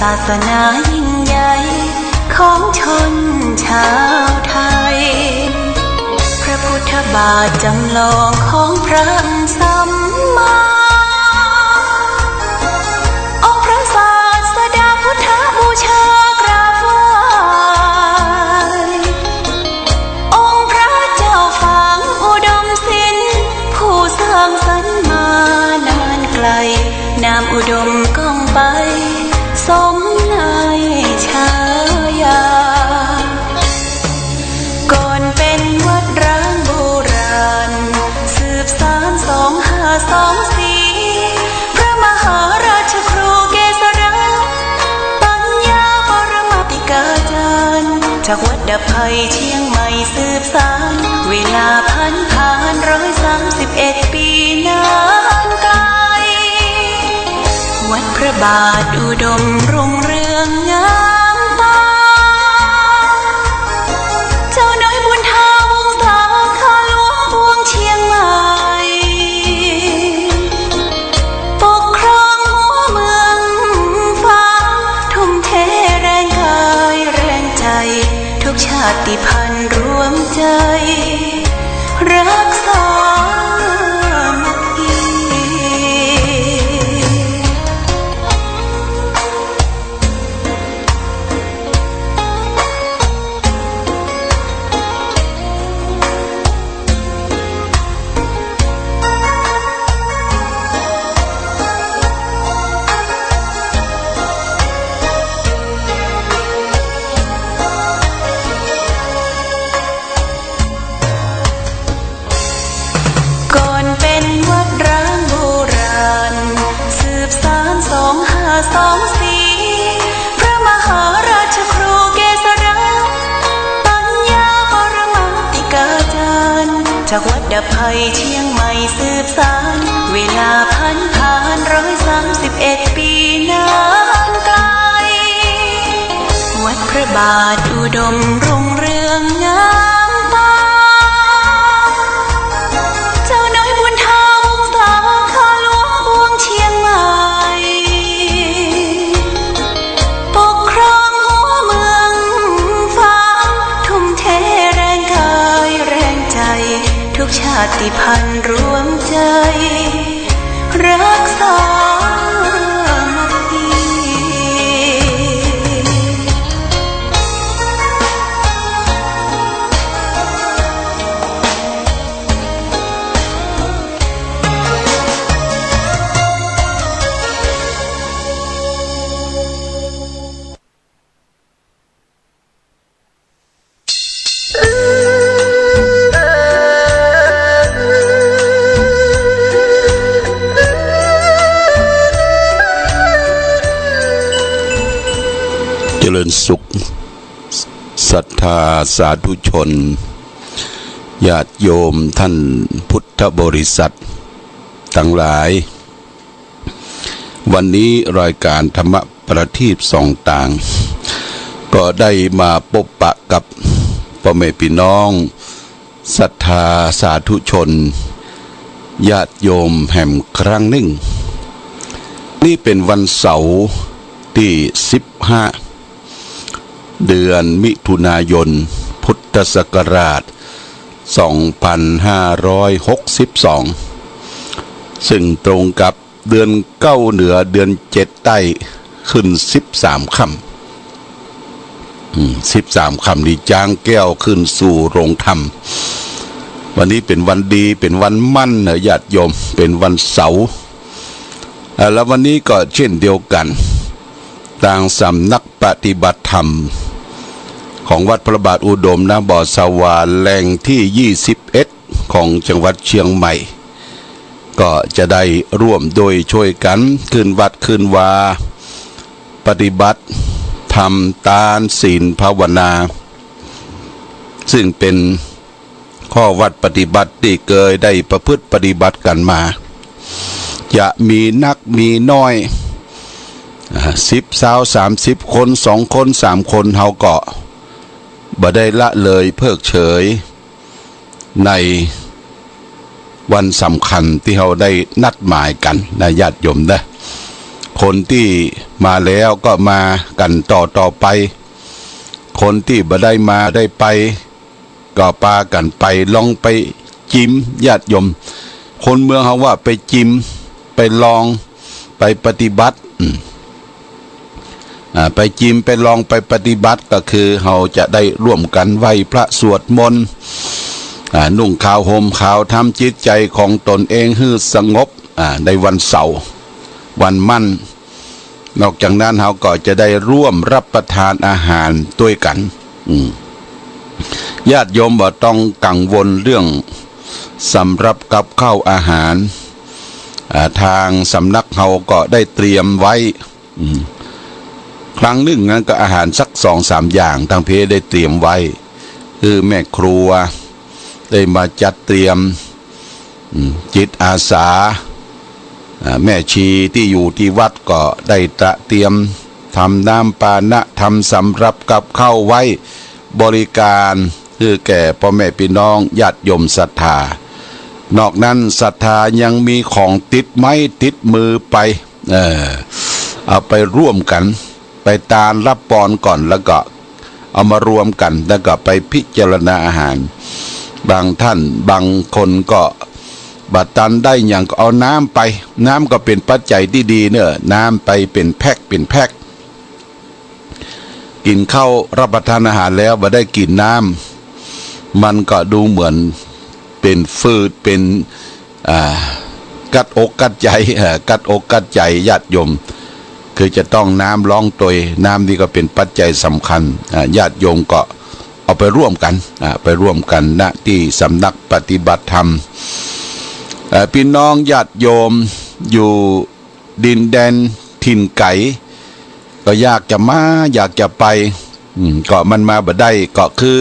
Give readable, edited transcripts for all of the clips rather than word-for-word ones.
ศาสนายิ่งใหญ่ของชนชาวไทยพระพุทธบาทจำลองของพระสัมมาองค์พระศาสดาพุทธบูชากราบไหว้องค์พระเจ้าฝางอุดมศิลป์ผู้สร้างสรรค์มานานไกลนามอุดมก้องไปสมในฉายาก่อนเป็นวัดร้างโบราณสืบสาน2524พระมหาราชครูเกษราปัญญาปรมาภิกาจารย์จากวัดดับภัยเชียงใหม่สืบสานเวลาผ่าน131 ปีนานไกลวัดพระบาทอุดมรุ่งเรืองงามตาเจ้าน้อยบุญทาวงศาข้าหลวงพวงเชียงใหม่ปกครองหัวเมืองฟ้าทุ่มเทแรงกายแรงใจทุกชาติพันธุ์รวมใจรักษา2524พระมหาราชครูเกษราปัญญาปรมาภิกาจารย์จากวัดดับภัยเชียงใหม่สืบสานเวลาผ่าน131 ปีนานไกลวัดพระบาทอุดมรุ่งเรืองงามตาเจ้าน้อยบุญทาวงศาข้าหลวงพวงเชียงใหม่ปกครองหัวเมืองฟ้าทุ่มเทแรงกายแรงใจทุกชาติพันธุ์รวมใจรักษาเจริญสุขศรัทธาสาธุชนญาติโยมท่านพุทธบริษัททั้งหลายวันนี้รายการธรรมประทีปส่องต่างก็ได้มาพบปะกับพ่อแม่พี่น้องศรัทธาสาธุชนญาติโยมแห่งครั้งหนึ่งนี่เป็นวันเสาร์ที่15เดือนมิถุนายนพุทธศักราช2562ซึ่งตรงกับเดือน9เหนือเดือน7ใต้ขึ้น13ค่ำ13ค่ำนี้จางแก้วขึ้นสู่โรงธรรมวันนี้เป็นวันดีเป็นวันมั่นญาติโยมเป็นวันเสาร์แล้ววันนี้ก็เช่นเดียวกันต่างสำนักปฏิบัติธรรมของวัดพระบาทอุดมนะบ่อสวาแหล่งที่21ของจังหวัดเชียงใหม่ก็จะได้ร่วมโดยช่วยกันขึ้นวัดขึ้นวาปฏิบัติทำทานศีลภาวนาซึ่งเป็นข้อวัดปฏิบัติที่เคยได้ประพฤติปฏิบัติกันมาจะมีนักมีน้อย10 20 30 คน2 คน3 คนเฮาก็บ่ได้ละเลยเพิกเฉยในวันสำคัญที่เราได้นัดหมายกันนะญาติโยมนะข คนที่มาแล้วก็มากันต่อไปคนที่บ่ได้มาได้ไปก็ปากันไปลองไปจิ้มญาติโยมคนเมืองเขาว่าไปจิ้มไปลองไปปฏิบัติไปจิ้มไปลองไปปฏิบัติก็คือเขาจะได้ร่วมกันไหว้พระสวดมนต์นุ่งขาวห่มขาวทำจิตใจของตนเองให้สงบในวันเสาร์วันมั่นนอกจากนั้นเขาก็จะได้ร่วมรับประทานอาหารด้วยกันญาติโยมบ่ต้องกังวลเรื่องสำหรับกับข้าวอาหารทางสำนักเขาก็ได้เตรียมไว้ครั้งหนึ่งนั้นก็อาหารสัก2-3อย่างทางเพได้เตรียมไว้คือแม่ครัวได้มาจัดเตรียมจิตอาสาแม่ชีที่อยู่ที่วัดก็ได้เตรียมทำน้ำปานะทำสำรับกับข้าวไว้บริการคือแก่พ่อแม่พี่น้องญาติโยมศรัทธานอกนั้นศรัทธายังมีของติดไม้ติดมือไปเอาไปร่วมกันไปตาลรับปอนก่อนแล้วก็เอามารวมกันแล้วก็ไปพิจารณาอาหารบางท่านบางคนก็บัดตันได้อย่างก็เอาน้ำไปน้ำก็เป็นปัจจัยที่ดีเนอะน้ำไปเป็นแพ็คกินข้าวรับประทานอาหารแล้วบ่ได้กินน้ำมันก็ดูเหมือนเป็นฟืดเป็นกัดอกกัดใจกัดอกกัดใจญาติโยมคือจะต้องน้ำร้องตวยน้ำนี่ก็เป็นปัจจัยสำคัญญาติโยมก็เอาไปร่วมกันณที่สำนักปฏิบัติธรรมพี่น้องญาติโยมอยู่ดินแดนถิ่นไก่ก็อยากจะมาอยากจะไปก็มันมาบ่ได้ก็คือ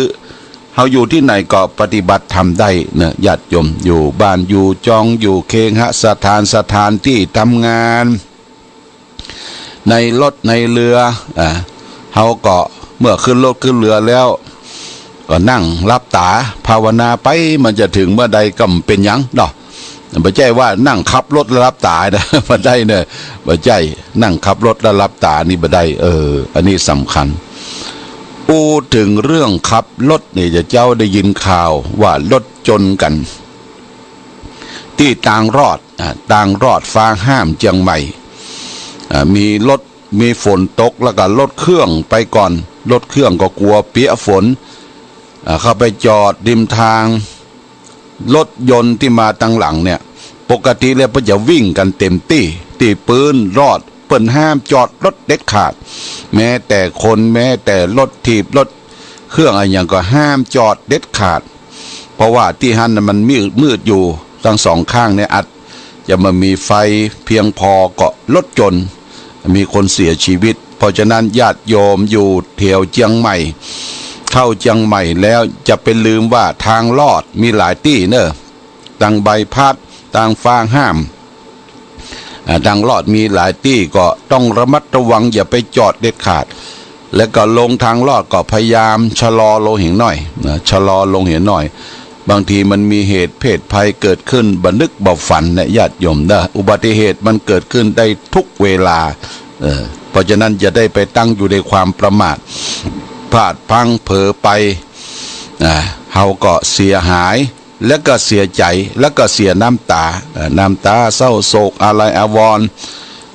เขาอยู่ที่ไหนก็ปฏิบัติธรรมได้นะญาติโยมอยู่บ้านอยู่จองอยู่เคหสถานที่ทำงานในรถในเรือเขาก็เมื่อขึ้นรถขึ้นเรือแล้วก็นั่งรับตาภาวนาไปมันจะถึงเมื่อใดก็เป็นหยังเนาะไม่ใช่ว่านั่งขับรถแล้วรับตานะไม่ได้เนี่ยไม่ใช่นั่งขับรถแล้วรับตานี่ไม่ได้อันนี้สำคัญพูดถึงเรื่องขับรถนี่จะเจ้าได้ยินข่าวว่ารถจนกันที่ต่างรอดฟ้าห้ามเชียงใหม่มีรถมีฝนตกแล้วก็รถเครื่องไปก่อนรถเครื่องก็กลัวเปียกฝนเข้าไปจอดริมทางรถยนต์ที่มาตั้งหลังเนี่ยปกติแล้วเพิ่นจะวิ่งกันเต็มตีปืนรอดเปิ้นห้ามจอดรถเด็ดขาดแม้แต่คนแม้แต่รถถีบรถเครื่องอะไรอย่างก็ห้ามจอดเด็ดขาดเพราะว่าที่หันมันมืดอยู่ทั้งสองข้างเนี่ยอาจจะมามีไฟเพียงพอก็รถจนมีคนเสียชีวิตเพราะฉะนั้นญาติโยมอยู่แถวเชียงใหม่เข้าเชียงใหม่แล้วจะเป็นลืมว่าทางลอดมีหลายที่เนอะทางใบพัดทางฟางห้ามทางลอดมีหลายที่ก็ต้องระมัดระวังอย่าไปจอดเด็ดขาดแล้วก็ลงทางลอดก็พยายามชะลอลงเหงหน่อยชะลอลงเหงหน่อยบางทีมันมีเหตุเพศภัยเกิดขึ้นบันนึกบ่ฝันเนี่ยญาติโยมนะอุบัติเหตุมันเกิดขึ้นได้ทุกเวลาเพราะฉะนั้นจะได้ไปตั้งอยู่ในความประมาทพลาดพลั้งเผลอไปเฮาก็เสียหายแล้วก็เสียใจแล้วก็เสียน้ำตาเศร้าโศกอะไรอาวรณ์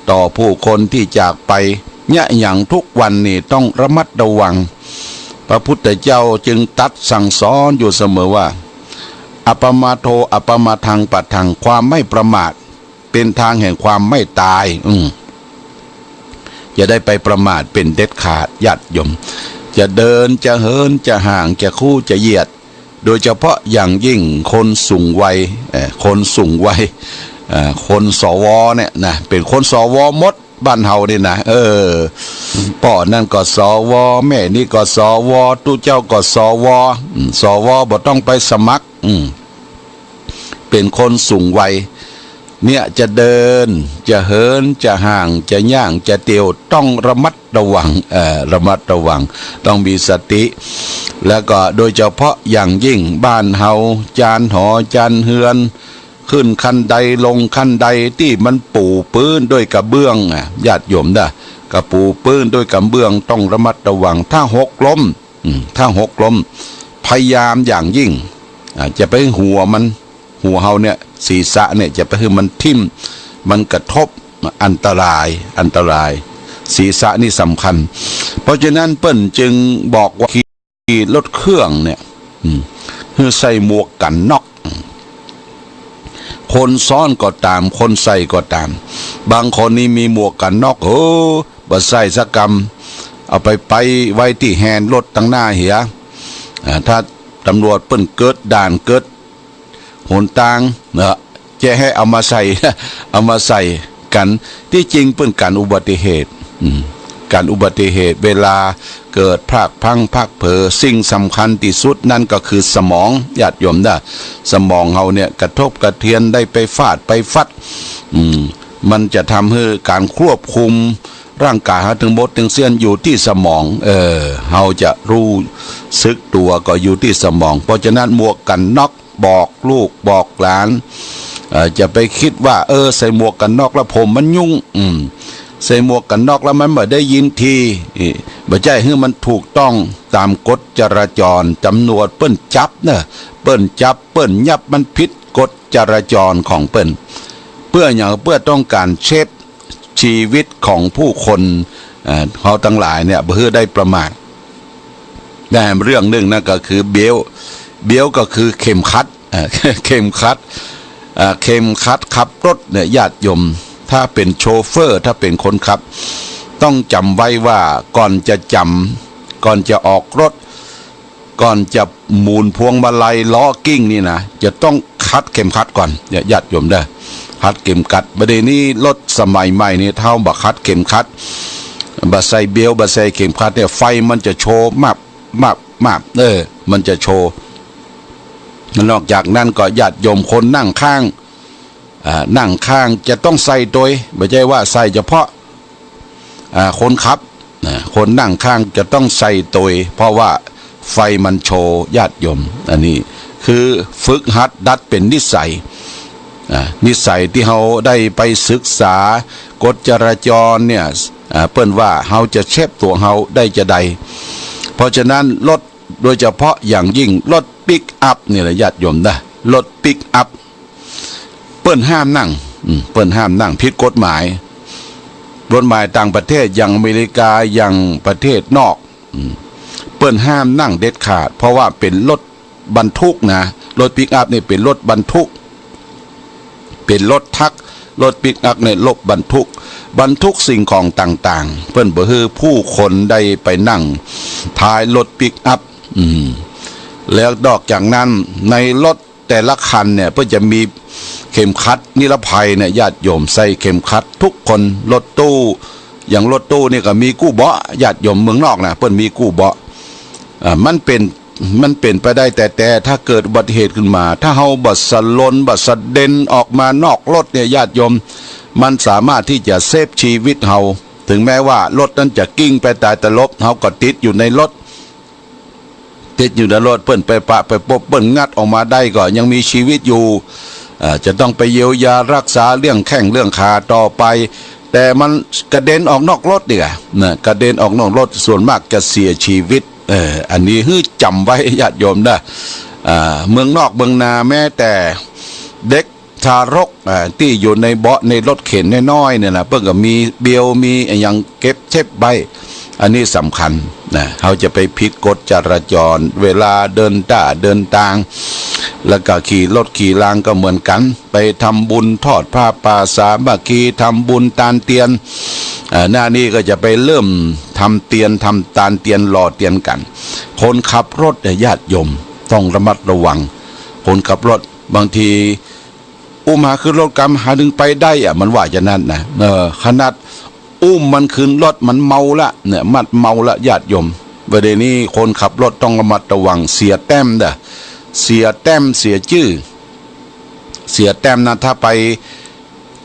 ต่อผู้คนที่จากไปเนี่ยอย่างทุกวันนี่ต้องระมัดระวังพระพุทธเจ้าจึงตรัสสั่งสอนอยู่เสมอว่าอัปมาโทอัปมาทังปัฏฐังความไม่ประมาทเป็นทางแห่งความไม่ตายอย่าได้ไปประมาทเป็นเด็ดขาดญาติโยมจะเดินจะเหินจะห่างจะคู่จะเหยียดโดยเฉพาะอย่างยิ่งคนสูงวัยคนสวเนี่ยนะเป็นคนสวมดบ้านเฮานี่นะพ่อนั่นก็สวแม่นี่ก็สวตู้เจ้าก็สวบ่ต้องไปสมัครเป็นคนสูงวัยเนี่ยจะเดินจะเหินจะห่างจะย่างจะเตียวต้องระมัดระวังต้องมีสติแล้วก็โดยเฉพาะอย่างยิ่งบ้านเฮาจานหอจานเฮือน ขึ้นคันใดลงคันใดที่มันปูพื้นด้วยกระเบื้องญาติโยมนะกระปูพื้นด้วยกระเบื้องต้องระมัดระวังถ้าหกล้มพยายามอย่างยิ่งจะไปหัวเฮาเนี่ยศีรษะเนี่ยจะไปให้มันทิ่มมันกระทบอันตรายศีรษะนี่สำคัญเพราะฉะนั้นเปิ้นจึงบอกว่าขี่รถเครื่องเนี่ยคือใส่หมวกกันน็อกคนซ้อนก็ตามคนใส่ก็ตามบางคนนี่มีหมวกกันน็อกบ่ใส่สักกรรมเอาไปไว้ที่แฮนด์รถตั้งหน้าเหียถ้าตำรวจเปิ้นเกิดด่านเกิดหนทางจะให้เอามาใส่กันที่จริงเปิ้นการอุบัติเหตุเวลาเกิดพลาดพลั้งพลักเผลอสิ่งสำคัญที่สุดนั่นก็คือสมองญาติโยมนะสมองเฮาเนี่ยกระทบกระเทือนได้ไปฟาดไปฟัดมันจะทำให้การควบคุมร่างกายถึงบดถึงเส้นอยู่ที่สมองเฮาจะรู้สึกตัวก็อยู่ที่สมองเพราะฉะนั้นหมวกกันน็อกบอกลูกบอกหลานจะไปคิดว่าใส่หมวกกันน็อกแล้วผมมันยุ่งใส่หมวกกันน็อกแล้วมันไม่ได้ยินทีบ่ใช่ให้มันถูกต้องตามกฎจราจรตำรวจเปิ้นจับเปิ้นยับมันผิดกฎจราจรของเปิ้นเพื่อต้องการเชฟชีวิตของผู้คนเขาทั้งหลายเนี่ยเพื่อได้ประมาทได้เรื่องหนึ่งนั่นก็คือเบลก็คือเข็มขัดขับรถเนี่ยญาติโยมถ้าเป็นโชเฟอร์ถ้าเป็นคนขับต้องจำไว้ว่าก่อนจะออกรถก่อนจะหมุนพวงมาลัยล้อกิ้งนี่นะจะต้องคัดเข็มขัดก่อนญาติโยมได้คัดเข็มขัดประเดี๋ยวนี้รถสมัยใหม่นี่เท่าบักคัดเข็มขัดบัใส่เบลบัใส่เข็มขัดเนี่ยไฟมันจะโชว์มากมันจะโชว์นอกจากนั้นก็ญาติโยมคนนั่งข้างจะต้องใส่โดยไม่ใช่ว่าใส่เฉพาะคนขับคนนั่งข้างจะต้องใส่โดยเพราะว่าไฟมันโชว์ญาติโยมอันนี้คือฝึกหัดดัดเป็นนิสัยที่เขาได้ไปศึกษากฎจราจรเนี่ยเปิ้นว่าเขาจะเชฟตัวเขาได้จะใดเพราะฉะนั้นรถโดยเฉพาะอย่างยิ่งรถปิกอัพนี่แหละญาติโยมนะรถปิกอัพเปิ้นห้ามนั่งผิดกฎหมายต่างประเทศอย่างอเมริกาอย่างประเทศนอกเปิ้นห้ามนั่งเด็ดขาดเพราะว่าเป็นรถบรรทุกนะรถปิกอัพนี่เป็นรถบรรทุกเป็นรถทักรถปิกอัพในรถบรรทุกสิ่งของต่างๆเปิ้นบ่ฮือผู้คนได้ไปนั่งท้ายรถปิกอัพแล้วนอกจากนั้นในรถแต่ละคันเนี่ยเพื่อจะมีเข็มขัดนิรภัยเนี่ยญาติโยมใส่เข็มขัดทุกคนรถตู้อย่างรถตู้นี่ก็มีกู้เบาะญาติโยมเมืองนอกนะเพิ่นมีกู้เบาะมันเป็นไปได้แต่ถ้าเกิดอุบัติเหตุขึ้นมาถ้าเฮาบัดสะลนบัดสะเด็นออกมานอกรถเนี่ยญาติโยมมันสามารถที่จะเซฟชีวิตเฮาถึงแม้ว่ารถนั้นจะกิ้งไปตายตะลบเฮาก็ติดอยู่ในรถเปิ้นไปปะไปปบเปิ้นงัดออกมาได้ก็ยังมีชีวิตอยู่จะต้องไปเยียวยารักษาเรื่องแข้งเรื่องขาต่อไปแต่มันกระเด็นออกนอกรถเนี่ยกระเด็นออกนอกรถส่วนมากจะเสียชีวิตอันนี้ฮื้อจำไว้ญาติโยมนะเมืองนอกเมืองนาแม้แต่เด็กทารกที่อยู่ในเบาะในรถเข็นน้อยๆเนี่ยนะเพิ่งก็มีเบียวมีอย่างเก็บเช็บใบอันนี้สำคัญนะเขาจะไปผิดกฎจราจรเวลาเดินทางแล้วก็ขี่รถขี่รางก็เหมือนกันไปทำบุญทอดผ้าป่าสามัคคีทำบุญตานเตียนหน้านี้ก็จะไปเริ่มทำเตียนทำตานเตียนหล่อเตียนกันคนขับรถญาติโยมต้องระมัดระวังคนขับรถบางทีอุ้มหาขึ้นรถกำหาดึงไปได้มันว่าจะนั่นนะขนาดอุ้มมันขึ้นรถมันเมาละเนี่ยมัดเมาละญาติโยมประเด็นนี้คนขับรถต้องระมัดระวังเสียแต้มเสียชื่อเสียแต้มนะถ้าไป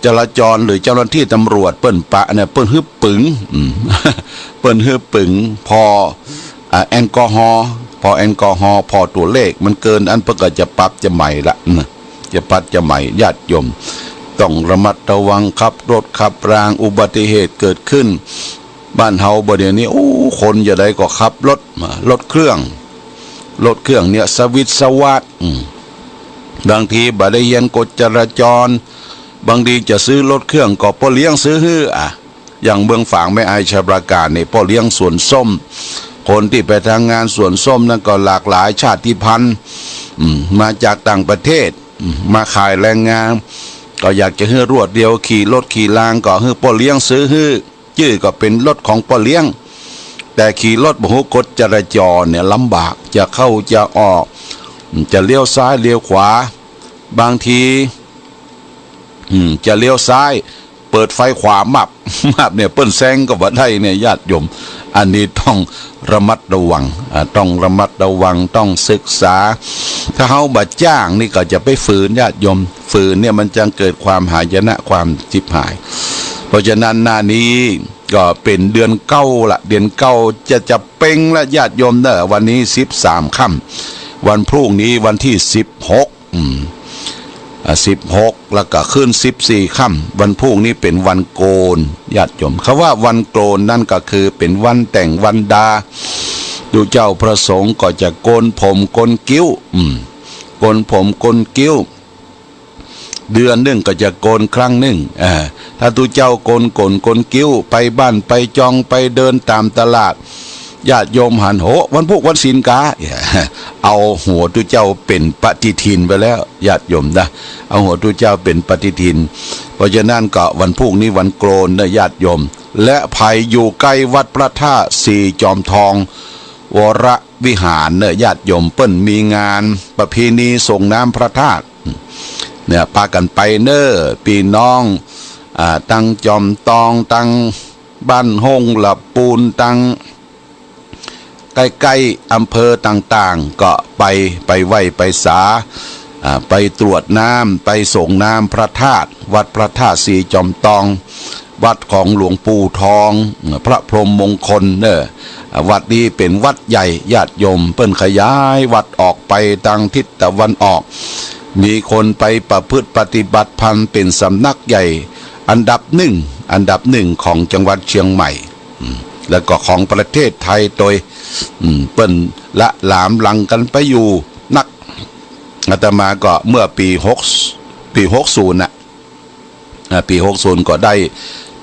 จราจรหรือเจ้าหน้าที่ตำรวจเปิ้นปะเนี่ยเปิ้นฮึบปึงเปิ้นฮึบปึงพอแอลกอฮอล์พอตัวเลขมันเกินอันเปิ้นก็จะปรับจะใหม่ละ จะพัดจะใหม่ญาติโยมต้องระมัดระวังขับรถขับรางอุบัติเหตุเกิดขึ้นบ้านเฮาบ่เดี๋ยวนี้โอ้คนจะได้ก็ขับรถเครื่องเนี่ยสวิตสวัสดบางทีบ่ได้เรียนกฎจราจรบางทีจะซื้อรถเครื่องก็พ่อเลี้ยงซื้อฮื้ออย่างเมืองฝางไม่อายชัยปราการนี่พ่อเลี้ยงสวนส้มคนที่ไปทางงานสวนส้มนั่นก็หลากหลายชาติพันธุ์มาจากต่างประเทศมาขายแรงงานก็อยากจะฮื้อรวดเดียวขี่รถขี่รางก็ฮื้อพ่อเลี้ยงซื้อฮื้อชื่อก็เป็นรถของพ่อเลี้ยงแต่ขี่รถบ่ฮู้กฎจราจรเนี่ยลำบากจะเข้าจะออกจะเลี้ยวซ้ายเลี้ยวขวาบางทีจะเลี้ยวซ้ายเปิดไฟขวามับเนี่ยเปิ้นแซงก็บ่ได้เนี่ยญาติโยมอันนี้ต้องระมัดระวังต้องศึกษาถ้าเฮาบ่จ้างนี่ก็จะไปฝืนญาติโยมฝืนเนี่ยมันจะเกิดความหายนะความชิบหายเพราะฉะนั้นหน้านี้ก็เป็นเดือนเก้าละเดือนเก้าจะเป่งละญาติโยมเด้อวันนี้13ค่ำวันพรุ่งนี้วันที่16แล้วก็ขึ้น14ค่ำวันพรุ่งนี้เป็นวันโกนญาติโยมคำว่าวันโกนนั่นก็คือเป็นวันแต่งวันดาดูเจ้าพระสงฆ์ก็จะโกนผมโกนกิ้วโกนผมโกนกิ้วเดือนหนึ่งก็จะโกนครั้งหนึ่งถ้าตูเจ้าโกนกิ้วไปบ้านไปจองไปเดินตามตลาดญาติโยมหันโหวันพุธวันศีลกาเอาหัวตูเจ้าเป็นปฏิทินไปแล้วญาติโยมนะเอาหัวตูเจ้าเป็นปฏิทินเพราะฉะนั้นก็วันพุธนี้วันโกนนะญาติโยมและภัยอยู่ใกล้วัดพระธาตุสีจอมทองวรวิหารเนี่ยญาติโยมเปิ้นมีงานประเพณีส่งน้ำพระธาตุเนี่ยพากันไปเน้อพี่น้องตั้งจอมตองตั้งบ้านห้องละปูนตั้งใกล้ๆอำเภอต่างๆก็ไปไหว้ไปสาไปตรวจน้ำไปส่งน้ำพระธาตุวัดพระธาตุสีจอมตองวัดของหลวงปู่ทองพระพรหมมงคลเน้อวัดนี้เป็นวัดใหญ่ญาติโยมเปิ้นขยายวัดออกไปทางทิศตะวันออกมีคนไปประพฤติปฏิบัติธรรมเป็นสำนักใหญ่อันดับหนึ่งของจังหวัดเชียงใหม่แล้วก็ของประเทศไทยโดยเปิ้นละหลามหลังกันไปอยู่นักอาตมาก็เมื่อปี60น่ะปี60ก็ได้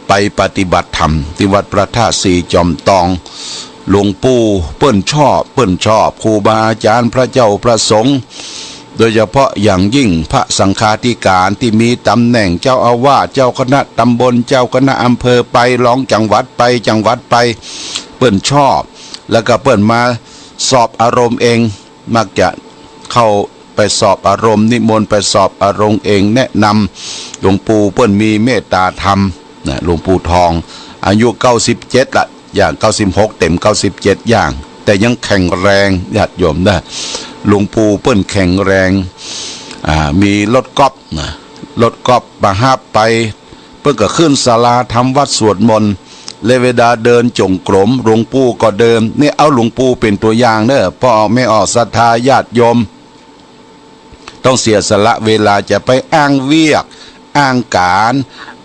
ไปปฏิบัติธรรมที่วัดพระธาตุสีจอมตองหลวงปู่เปิ้นชอบครูบาอาจารย์พระเจ้าพระสงฆ์โดยเฉพาะอย่างยิ่งพระสังฆาธิการที่มีตำแหน่งเจ้าอาวาสเจ้าคณะตำบลเจ้าคณะอำเภอไปร้องจังหวัดไปเปิ้นชอบแล้วก็เปิ้นมาสอบอารมณ์เองมักจะเข้าไปสอบอารมณ์นิมนต์ไปสอบอารมณ์เองแนะนำหลวงปู่เปิ้นมีเมตตาธรรมนะหลวงปู่ทองอายุ97ละอย่าง96เต็ม97อย่างแต่ยังแข็งแรงญาติโยมนะหลวงปู่เปิ้นแข็งแรงมีรถก๊อฟมาหาไปเปิ้นก็ขึ้นศาลาทำวัดสวดมนต์เลเวลาเดินจงกรมหลวงปู่ก็เดินนี่เอาหลวงปู่เป็นตัวอย่างเด้อพ่อไม่ออกศรัทธาญาติโยมต้องเสียสละเวลาจะไปอ้างเวียกอ้างการ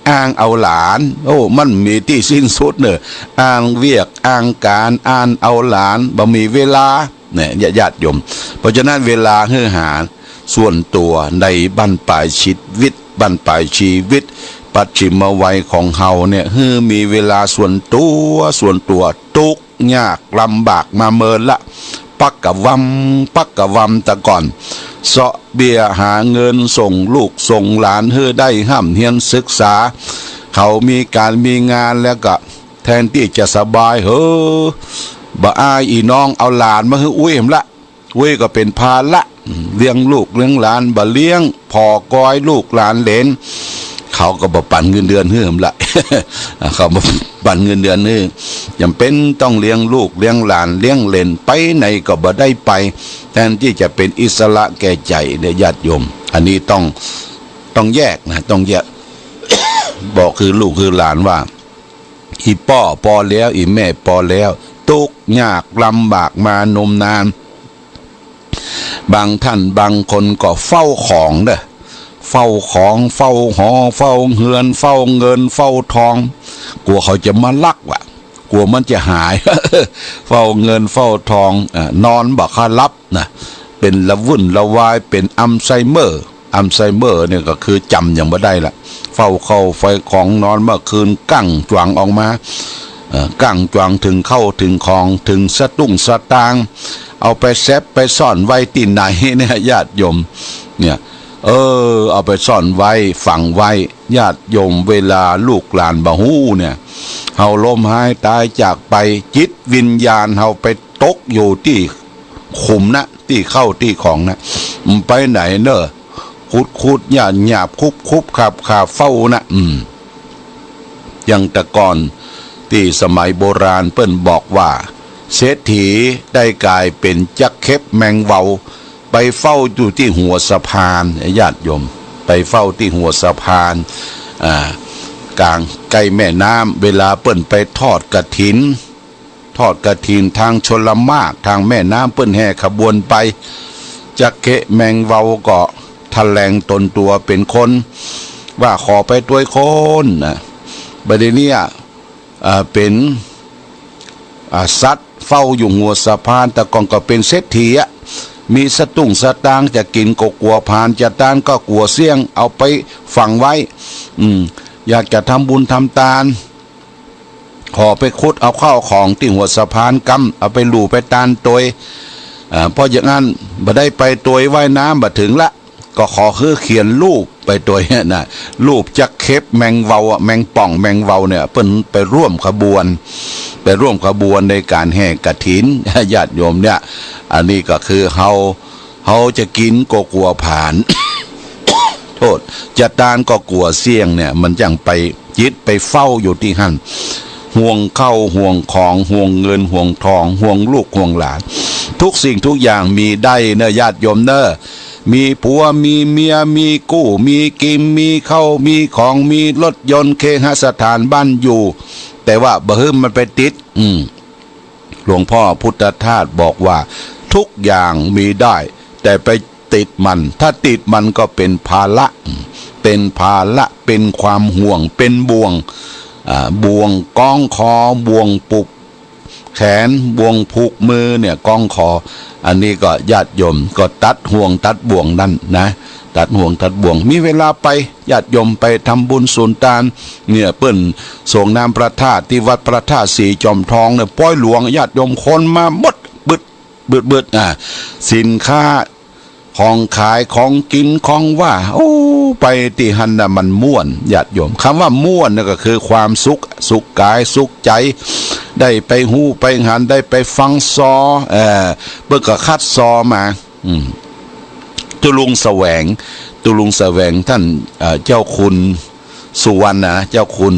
อ้างเอาหลานโอ้มันมีที่สิ้นสุดเนอะอ้างเวียกอ้างการอ้างเอาหลานบ่มีเวลาเนี่ยญาติโยมเพราะฉะนั้นเวลาเฮือหาส่วนตัวในบั้นปลายชีวิตปัจฉิมวัยของเฮาเนี่ยมีเวลาส่วนตัวทุกยากลำบากมาเมินละปักกะวัมแต่ก่อนเสาะเบี้ยหาเงินส่งลูกส่งหลานได้ห้ำเฮียนศึกษาเขามีการมีงานแล้วก็แทนที่จะสบายบ่อายอีน้องเอาหลานมาอุ้ยเห็นละอุ้ยก็เป็นภาระเลี้ยงลูกเลี้ยงหลานบ่เลี้ยงพอก้อยลูกหลานเหลนเขาก็บ่ปันเงินเดือนเฮื่มละ เขาบ่ปันเงินเดือนนี่จำเป็นต้องเลี้ยงลูกเลี้ยงหลานเลี้ยงเหลนไปไหนก็บ่ได้ไปแทนที่จะเป็นอิสระแก่ใจเนี่ยญาติโยมอันนี้ต้องแยกนะต้องแยก บอกคือลูกคือหลานว่าอีพ่อพอแล้วอีแม่พอแล้วทุกข์ยากลำบากมานมนานบางท่านบางคนก็เฝ้าของเด้อ เฝ้าของเฝ้าหอเฝ้าเฮือนเฝ้าเงินเฝ้าทองกลัวเขาจะมาลักว่ะกลัวมันจะหาย เฝ้าเงินเฝ้าทองนอนบักคารับนะเป็นละวุ่นละวายเป็นอัลไซเมอร์เนี่ยก็คือจำอย่างไม่ได้ละเฝ้าเข้าไฟของนอนเมื่อคืนกั้งจวงออกมากั้งจวงถึงเข้าถึงของถึงสตุ้งสตางเอาไปแซบไปซ่อนไว้ที่ไหนเนี่ยญาติโยมเนี่ยเอาไปซ่อนไว้ฝังไว้ญาติโยมเวลาลูกหลานบ่ฮู้เนี่ยเฮาล้มหายตายจากไปจิตวิญญาณเฮาไปตกอยู่ที่ขุมนะที่เข้าที่ของนะไปไหนเนอะคุดหยาบคุบขับเฝ้านะอย่างแต่ก่อนที่สมัยโบราณเปิ้นบอกว่าเศรษฐีได้กลายเป็นจักเข็บแมงเวาไปเฝ้าอยู่ที่หัวสะพานญาติโยมไปเฝ้าที่หัวสะพานกลางใกล้แม่น้ำเวลาเปิ้นไปทอดกฐินทางชลมากทางแม่น้ำเปิ้นแห่ขบวนไปจักเข็บแมงเวาก็ทะแลงตนตัวเป็นคนว่าขอไปตัวคนบัดนี้เป็นสัตว์เฝ้าอยู่หัวสะพานแต่ก่อนก็เป็นเศรษฐีมีสตุ้งสตางจะกินก็กลัวผ่านจะต้านก็กลัวเสี่ยงเอาไปฝังไว้อยากจะทำบุญทำทานขอไปขุดเอาข้าวของที่หัวสะพานกำเอาไปหลู่ไปตานตัวเพราะอย่างนั้นบ่ได้ไปตัวว่ายน้ำบ่ถึงละก็ขอเขียนรูปไปตัวน่ะรูปจักเข็บแมงเวาแมงป่องแมงเวาเนี่ยเปิ้นไปร่วมขบวนในการแห่กฐินญาติโยมเนี่ยอันนี้ก็คือเฮาจะกินก็กลัวผ่าน โทษจะตานก็กลัวเสี่ยงเนี่ยมันจังไปยึดไปเฝ้าอยู่ที่หั่นห่วงเข้าห่วงของห่วงเงินห่วงทองห่วงลูกห่วงหลานทุกสิ่งทุกอย่างมีได้เนอะญาติโยมเนอะมีผัวมีเมียมีกู้มีกินมีเข้ามีของมีรถยนต์เคหสถานบ้านอยู่แต่ว่าบ่ฮึมมันไปติดหลวงพ่อพุทธทาสบอกว่าทุกอย่างมีได้แต่ไปติดมันถ้าติดมันก็เป็นภาระเป็นความห่วงเป็นบ่วงก้องคอบ่วงปุกแขนบ่วงผูกมือเนี่ยก้องคออันนี้ก็ญาติโยมก็ตัดห่วงตัดบ่วงนั่นนะตัดห่วงตัดบ่วงมีเวลาไปญาติโยมไปทำบุญสุนทานเนี่ยเปิ้นส่งน้ำพระธาตุที่วัดพระธาตุสีจอมทองเนี่ยป้อยหลวงญาติโยมคนมาหมดบึดสินค้าของขายของกินของว่าไปที่หันน่ะมันม่วนญาติโยมคำว่าม่วนนี่ก็คือความสุขกายสุขใจได้ไปหูไปหันได้ไปฟังซอเบิกก็คัดซอมาตุลุงแสวงท่านเจ้าคุณสุวรรณนะเจ้าคุณ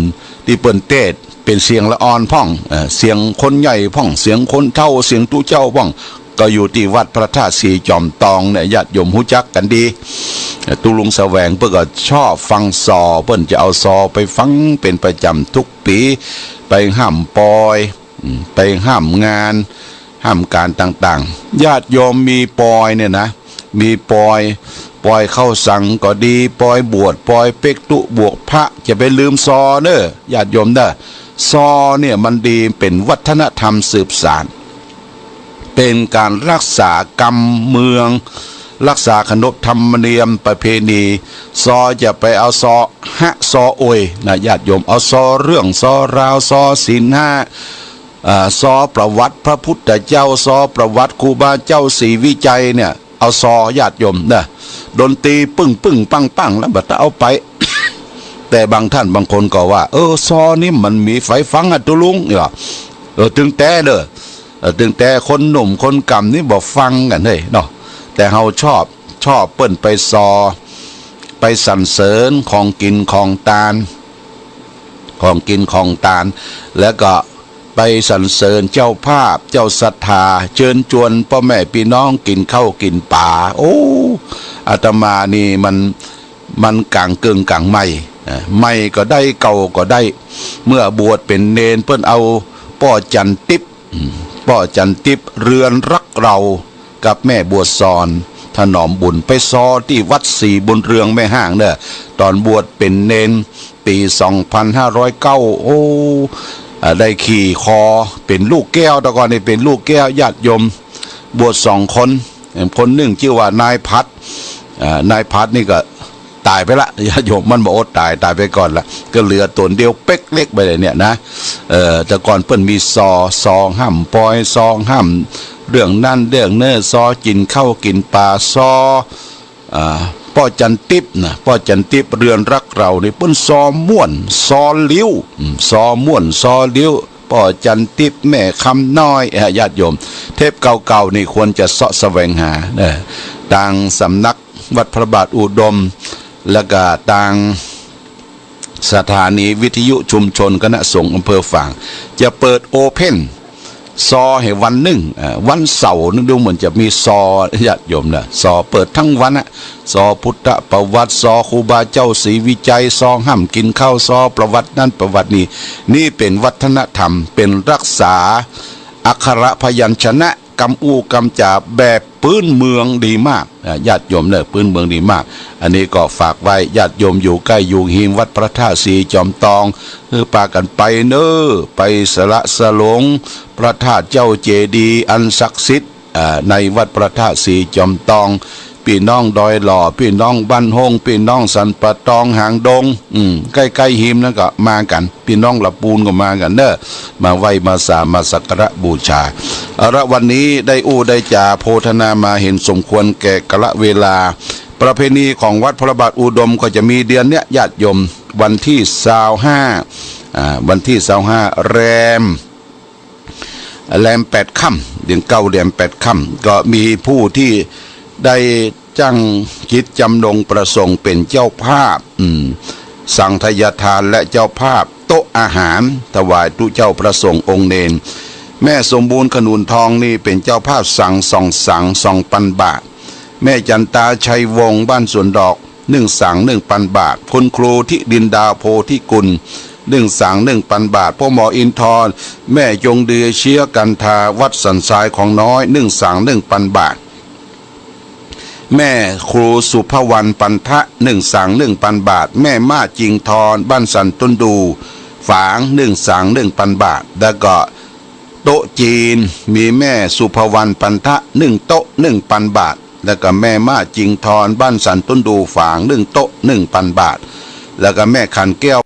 ที่เปิ้นเทศเป็นเสียงละอ่อนพ่องเสียงคนใหญ่พ่องเสียงคนเฒ่าเสียงตู้เจ้าพ่องก็อยู่ที่วัดพระธาตุสีจอมตองเนี่ยญาติโยมรู้จักกันดีตุลุงแสวงเปิ้นก็ชอบฟังซอเปิ้นจะเอาซอไปฟังเป็นประจำทุกปีไปห้ามปอยไปห้ามงานห้ามการต่างๆญาติโยมมีปอยเนี่ยนะมีปอยเข้าสังก็ดีปอยบวชปอยเป็กตุบวกพระจะไปลืมซอเด้อญาติโยมเด้อซอเนี่ยมันดีเป็นวัฒนธรรมสืบสานเป็นการรักษากรรมเมืองรักษาขนบธรรมเนียมประเพณีซอจะไปเอาซอซอโอยนะญาติโยมเอาซอเรื่องซอราวซอศีลห้าซอประวัติพระพุทธเจ้าซอประวัติครูบาเจ้าศรีวิจัยเนี่ยเอาซอญาติโยมนะดนตรีปึ้งปังแล้วบัดเอาไป แต่บางท่านบางคนก็ว่าซอนี่มันมีไฟฟังตุลุงถึงแต่เด้อถึงแต่คนหนุ่มคนกำนี่บอกฟังกันเฮ้ยเนาะแต่เฮาชอบเปิ้นไปซอไปสรรเสริญของกินของทานแล้วก็ไปสรรเสริญเจ้าภาพเจ้าศรัทธาเชิญชวนพ่อแม่พี่น้องกินข้าวกินป่าอาตมานี่มันกลางกึ่งกลางไม่ก็ได้เก่าก็ได้เมื่อบวชเป็นเนนเปิ้นเอาป้อจันทิพย์เรือนรักเรากับแม่บัวซอน ถนอมบุญไปซอที่วัดศรีบุญเรืองแม่ห้างเด้อตอนบวชเป็นเนนปี2509โอ้ได้ขี่คอเป็นลูกแก้วแต่ก่อนนี่เป็นลูกแก้วญาติโยมบวช2 คนหนึ่งชื่อว่านายพัดนายพัดนี่ก็ตายไปละญาติโยมมันบอกโอ้ตายไปก่อนละก็เหลือตนเดียวเป๊กเล็กไปเลยเนี่ยนะแต่ก่อนเพิ่นมีซอห้ำปอยซอห้ำเรื่องนั่นเรื่องเนื้อซอกินข้าวกินปลาซอป้อจันติบนะป้อจันติบเรือนรักเรานี่เพิ่นซอม่วนซอลิ้วซอม่วนซอลิ้วป้อจันติบแม่คำน้อยญาติโยมเทปเก่าๆนี่ควรจะเสาะแสวงหาต่างสำนักวัดพระบาทอุดมแล้วก็ต่างสถานีวิทยุชุมชนคณะสงฆ์อำเภอฝางจะเปิดโอเพ่นซอให้วันหนึ่งวันเสาร์นึกดูเหมือนจะมีซอญาติโยมนะซอเปิดทั้งวันอะซอพุทธประวัติซอครูบาเจ้าศรีวิจัยซอห้ำกินข้าวซอประวัตินั่นประวัตินี้นี่เป็นวัฒนธรรมเป็นรักษาอักขระพยัญชนะกำอูกำจาแบบพื้นเมืองดีมากญาติโยมเนี่ยพื้นเมืองดีมากอันนี้ก็ฝากไว้ญาติโยมอยู่ใกล้อยู่หิมวัดพระธาตุศรีจอมตองปากันไปเน้อไปสละสลงพระธาตุเจ้าเจดีย์อันศักดิ์สิทธิ์ในวัดพระธาตุศรีจอมตองพี่น้องดอยหล่อพี่น้องบ้านฮงพี่น้องสันปะตองหางดงใกล้ๆหิมนั่นก็มากันพี่น้องละปูนก็มากันเน้อมาไหว้มาสามาสักการะบูชาวันนี้ได้ได้จ่าโพธนามาเห็นสมควรแก่กะละเวลาประเพณีของวัดพระบาทอุดมก็จะมีเดือนเนี้ยญาติโยมวันที่25วันที่25แรม8 ค่ำเดือน9แรม8 ค่ำก็มีผู้ที่ได้จังคิดจำนงประสงค์เป็นเจ้าภาพสังฆทานทานและเจ้าภาพโต๊ะอาหารถวายตุเจ้าประสงค์องค์เนนแม่สมบูรณ์ขนุนทองนี่เป็นเจ้าภาพ2,000 บาทแม่จันตาชัยวงศ์บ้านสวนดอก1,000 บาทคุณครูที่ดินดาโพธิกุล1,000 บาทพ่อหมออินทร์แม่จงเดือเชื้อกันทาวัดสันทรายของน้อย1,000 บาทแม่ครูสุภวรรณปันทะ1,000 บาทแม่มาจริงทรบ้านสันต้นดูฝาง1,000 บาทแล้วก็โต๊ะจีนมีแม่สุภวรรณปันทะ1 โต๊ะ 1,000 บาทแล้วก็แม่มาจริงทรบ้านสันต้นดูฝาง1 โต๊ะ 1,000 บาทแล้วก็แม่ขันแก้ว